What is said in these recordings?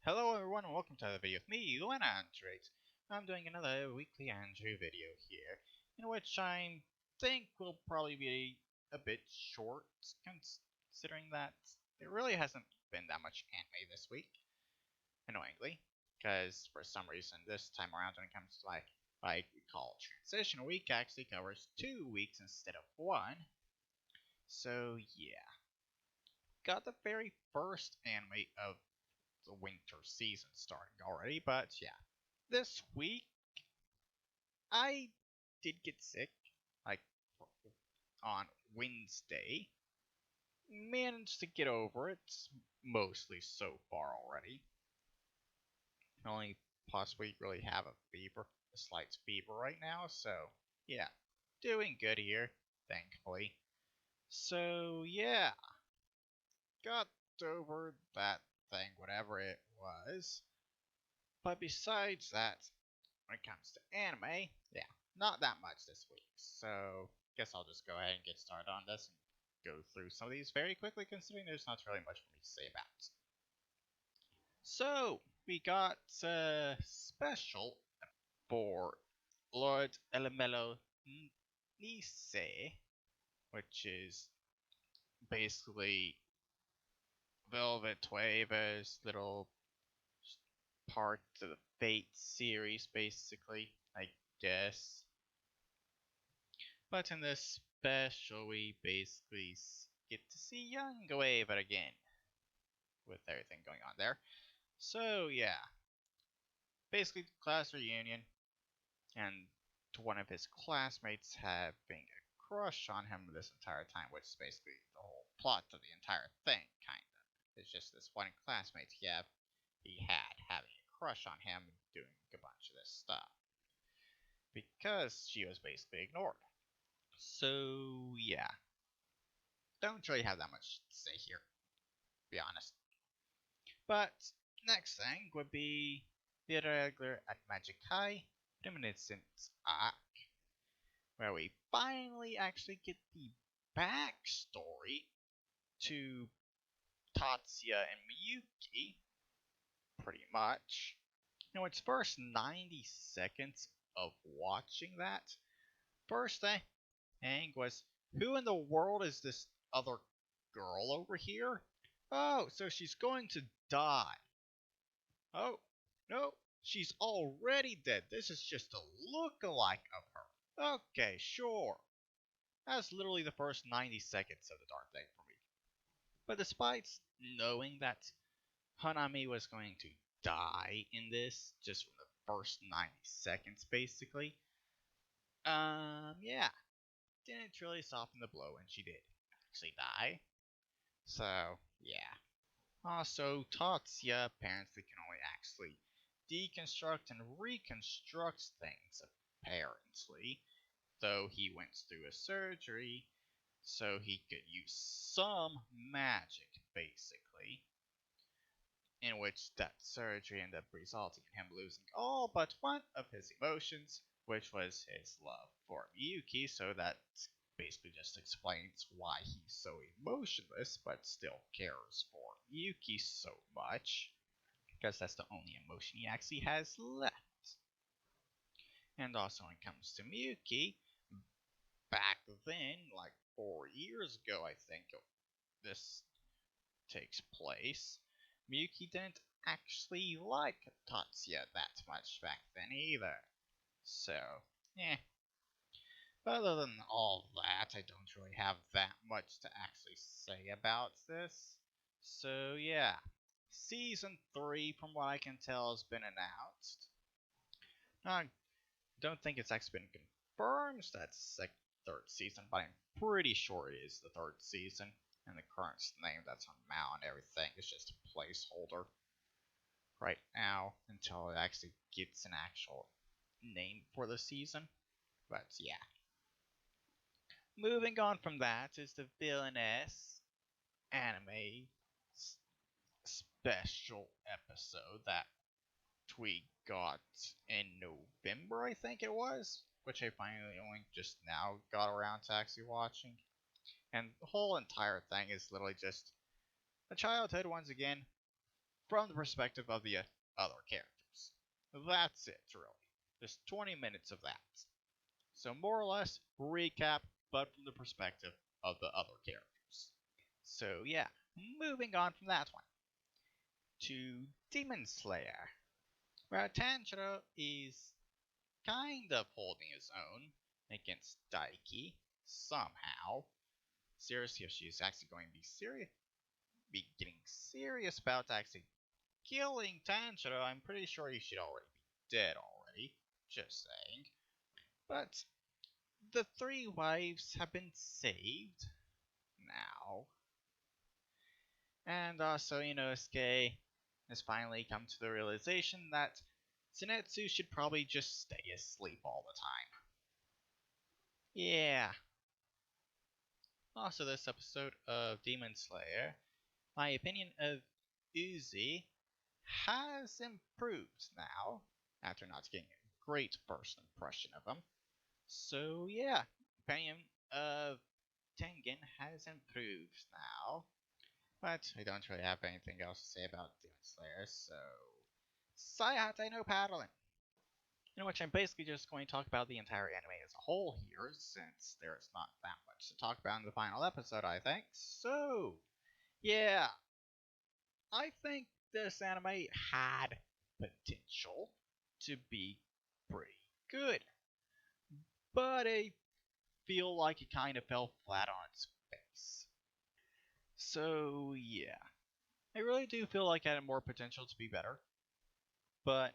Hello everyone and welcome to another video with me, Android. I'm doing another weekly Andrew video here, in which I think will probably be a bit short, considering that there really hasn't been that much anime this week, annoyingly, because for some reason this time around when it comes to what I call transition week actually covers 2 weeks instead of 1. So yeah, got the very first anime of the winter season starting already, but yeah. This week, I did get sick, like, on Wednesday. Managed to get over it, mostly so far already. Only possibly really have a fever, a slight fever right now, so yeah. Doing good here, thankfully. So yeah, got over that thing, whatever it was. But besides that, when it comes to anime, yeah, not that much this week. So, guess I'll just go ahead and get started on this and go through some of these very quickly, considering there's not really much for me to say about it. So, we got a special for Lord el-melloi, which is basically Velvet Waver's little part of the Fate series, basically, I guess. But in this special, we basically get to see young Waver again, with everything going on there. So yeah, basically class reunion, and one of his classmates having a crush on him this entire time, which is basically the whole plot of the entire thing, kinda. It's just this one classmate he had having a crush on him and doing a bunch of this stuff. Because she was basically ignored. So yeah. Don't really have that much to say here, to be honest. But next thing would be the regular at Magic High Reminiscence arc, where we finally actually get the backstory to Tatsuya and Miyuki, pretty much. Now, its first 90 seconds of watching that, first thing was, who in the world is this other girl over here? Oh, so she's going to die. Oh, no, she's already dead. This is just a look-alike of her. Okay, sure. That's literally the first 90 seconds of the dark thing for me. But despite knowing that Hanami was going to die in this, just from the first 90 seconds, basically, yeah, didn't really soften the blow when she did actually die. So, yeah. Also, Tatsuya apparently can only actually deconstruct and reconstruct things, apparently, though he went through a surgery, so he could use some magic, basically, in which that surgery ended up resulting in him losing all but one of his emotions, which was his love for Miyuki, so that basically just explains why he's so emotionless but still cares for Miyuki so much, because that's the only emotion he actually has left. And also when it comes to Miyuki, back then, like 4 years ago I think this takes place, Miyuki didn't actually like Tatsuya that much back then either. So, eh. But other than all that, I don't really have that much to actually say about this. So yeah, Season 3, from what I can tell, has been announced. I don't think it's actually been confirmed that's the third season, but I'm pretty sure it is the third season. And the current name that's on Mao and everything is just a placeholder right now until it actually gets an actual name for the season. But yeah. Moving on from that is the Villainess anime special episode that we got in November, I think it was, which I finally only just now got around to actually watching. And the whole entire thing is literally just a childhood once again, from the perspective of the other characters. That's it, really. Just 20 minutes of that. So more or less, recap, but from the perspective of the other characters. So yeah, moving on from that one to Demon Slayer, where Tanjiro is kind of holding his own against Daiki somehow. Seriously, if she's actually going to be getting serious about actually killing Tanjiro, I'm pretty sure he should already be dead already. Just saying. But the three wives have been saved now. And also, Inosuke has finally come to the realization that Zenitsu should probably just stay asleep all the time. Yeah. Also, this episode of Demon Slayer, my opinion of Uzi has improved now, after not getting a great first impression of him. So yeah, opinion of Tengen has improved now. But I don't really have anything else to say about Demon Slayer, so Sayate no paddling. In which I'm basically just going to talk about the entire anime as a whole here, since there's not that much to talk about in the final episode, I think. So, yeah, I think this anime had potential to be pretty good, but I feel like it kind of fell flat on its face. So, yeah, I really do feel like it had more potential to be better, but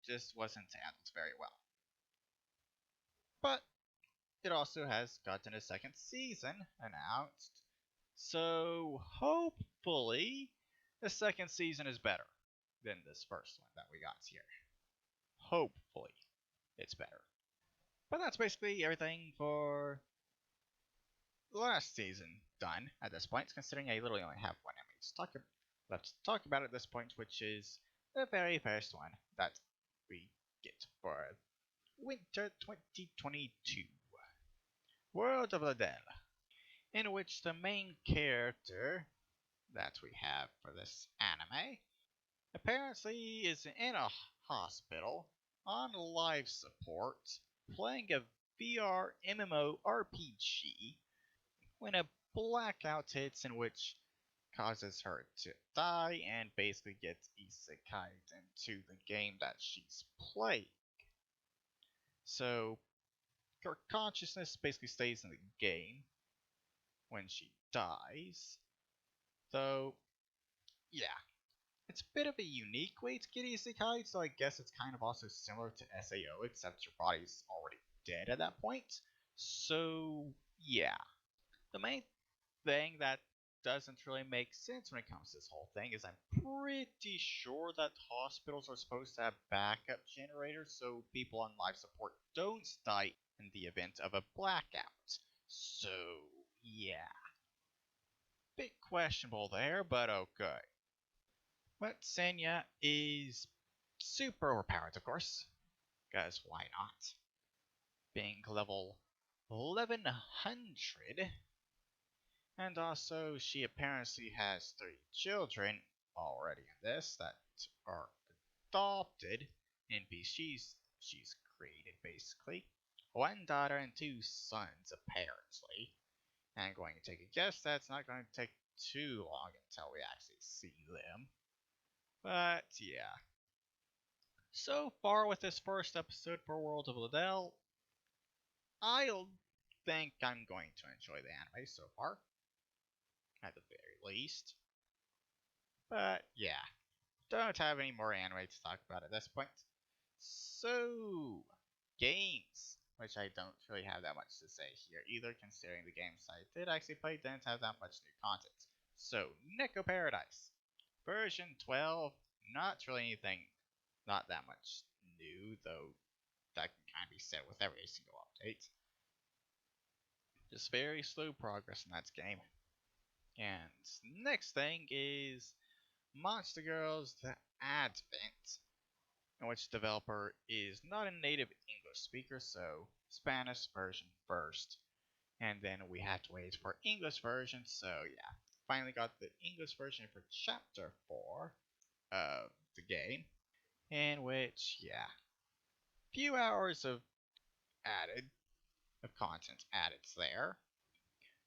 just wasn't handled very well. But it also has gotten a second season announced, so hopefully the second season is better than this first one that we got here. Hopefully it's better. But that's basically everything for the last season done at this point, considering I literally only have one anime left to talk about at this point, which is the very first one that we get for Winter 2022. World of Ladell, in which the main character that we have for this anime apparently is in a hospital on life support playing a VR MMORPG when a blackout hits, in which causes her to die and basically gets isekai'd into the game that she's playing. So her consciousness basically stays in the game when she dies. Though, yeah, it's a bit of a unique way to get isekai, so I guess it's kind of also similar to SAO, except your body's already dead at that point. So, yeah. The main thing that doesn't really make sense when it comes to this whole thing is I'm pretty sure that hospitals are supposed to have backup generators so people on life support don't die in the event of a blackout. So, yeah. Bit questionable there, but okay. But Senya is super overpowered, of course, because why not? Being level 1100, and also she apparently has 3 children already in this that are adopted NPCs she's created, basically. 1 daughter and 2 sons, apparently. I'm going to take a guess that's not going to take too long until we actually see them. But yeah. So far with this first episode for World of Ladell, I think I'm going to enjoy the anime so far. At the very least. But yeah. Don't have any more anime to talk about at this point. So, games. Which I don't really have that much to say here either, considering the games I did actually play didn't have that much new content. So, Neko Paradise. Version 12, not really anything, not that much new, though that can kind of be said with every single update. Just very slow progress in that game. And next thing is Monster Girls The Advent, in which the developer is not a native English speaker, so Spanish version first. And then we have to wait for English version, so yeah. Finally got the English version for Chapter 4. of the game, in which, yeah, few hours added of content added there.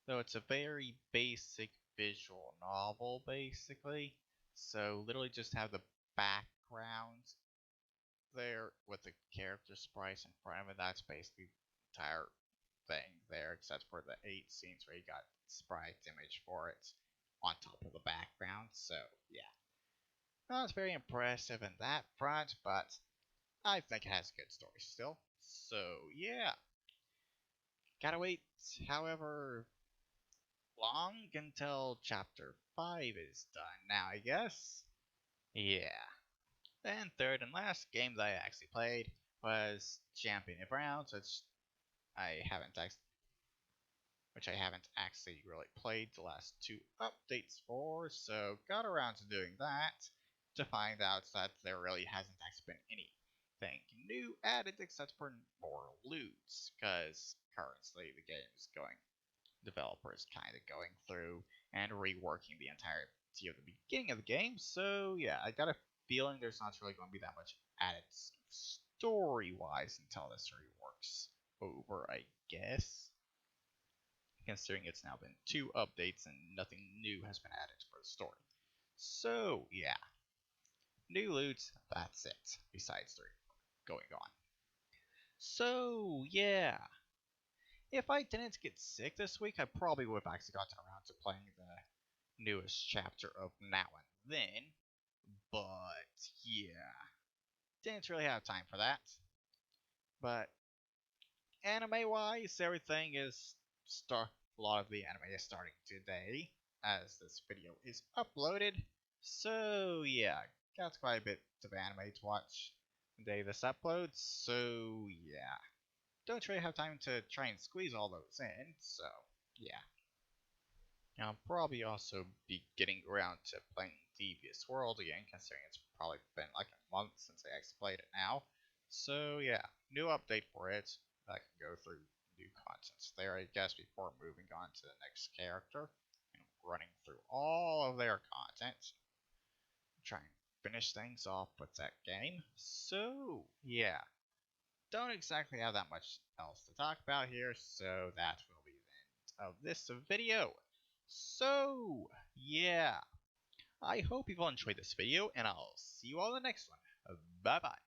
Though it's a very basic visual novel, basically. So literally just have the background there with the character sprites in front of it. That's basically the entire thing there, except for the 8 scenes where you got sprite image for it on top of the background. So yeah, not very impressive in that front, but I think it has a good story still. So yeah, gotta wait, however long until chapter 5 is done now, I guess. Yeah. Then third and last game that I actually played was Champion of Rounds, I haven't which I haven't actually really played the last 2 updates for, so got around to doing that to find out that there really hasn't actually been anything new added except for more loots, because currently the game is going, developers kind of going through and reworking the entirety of the beginning of the game, so yeah, I got a feeling there's not really going to be that much added story-wise until this reworks over, I guess, considering it's now been 2 updates and nothing new has been added for the story. So, yeah. New loot, that's it, besides the going on. So, yeah. If I didn't get sick this week, I probably would have actually gotten around to playing the newest chapter of Now and Then. But, yeah. Didn't really have time for that. But anime-wise, everything is a lot of the anime is starting today as this video is uploaded. So yeah, got quite a bit of anime to watch the day this uploads. So yeah, don't really have time to try and squeeze all those in. So yeah, I'll probably also be getting around to playing Devious World again, considering it's probably been like a month since I actually played it now. So yeah, new update for it. I can go through new contents there, I guess, before moving on to the next character and running through all of their content. Try and finish things off with that game. So yeah, don't exactly have that much else to talk about here, so that will be the end of this video. So yeah, I hope you've all enjoyed this video, and I'll see you all in the next one. Bye bye.